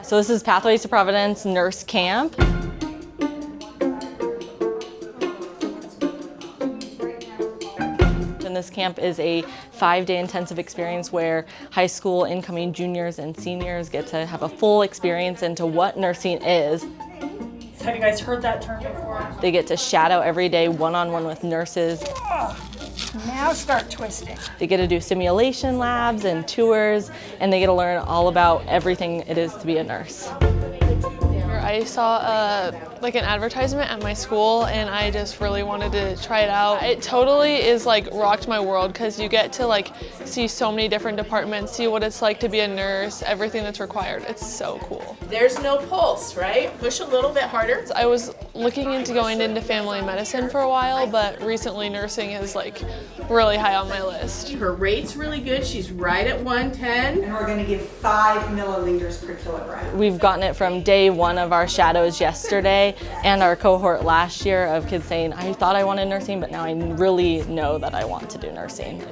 So this is Pathways to Providence Nurse Camp. And this camp is a 5-day intensive experience where high school incoming juniors and seniors get to have a full experience into what nursing is. So have you guys heard that term before? They get to shadow every day one-on-one with nurses. Now start twisting. They get to do simulation labs and tours, and they get to learn all about everything it is to be a nurse. I saw like an advertisement at my school and I just really wanted to try it out. It totally is like rocked my world because you get to like see so many different departments, see what it's like to be a nurse, everything that's required. It's so cool. There's no pulse, right? Push a little bit harder. I was looking into going into family medicine for a while, but recently nursing is like really high on my list. Her rate's really good. She's right at 110. And we're going to give 5 milliliters per kilogram. We've gotten it from day one of our shadows yesterday and our cohort last year of kids saying, I thought I wanted nursing, but now I really know that I want to do nursing.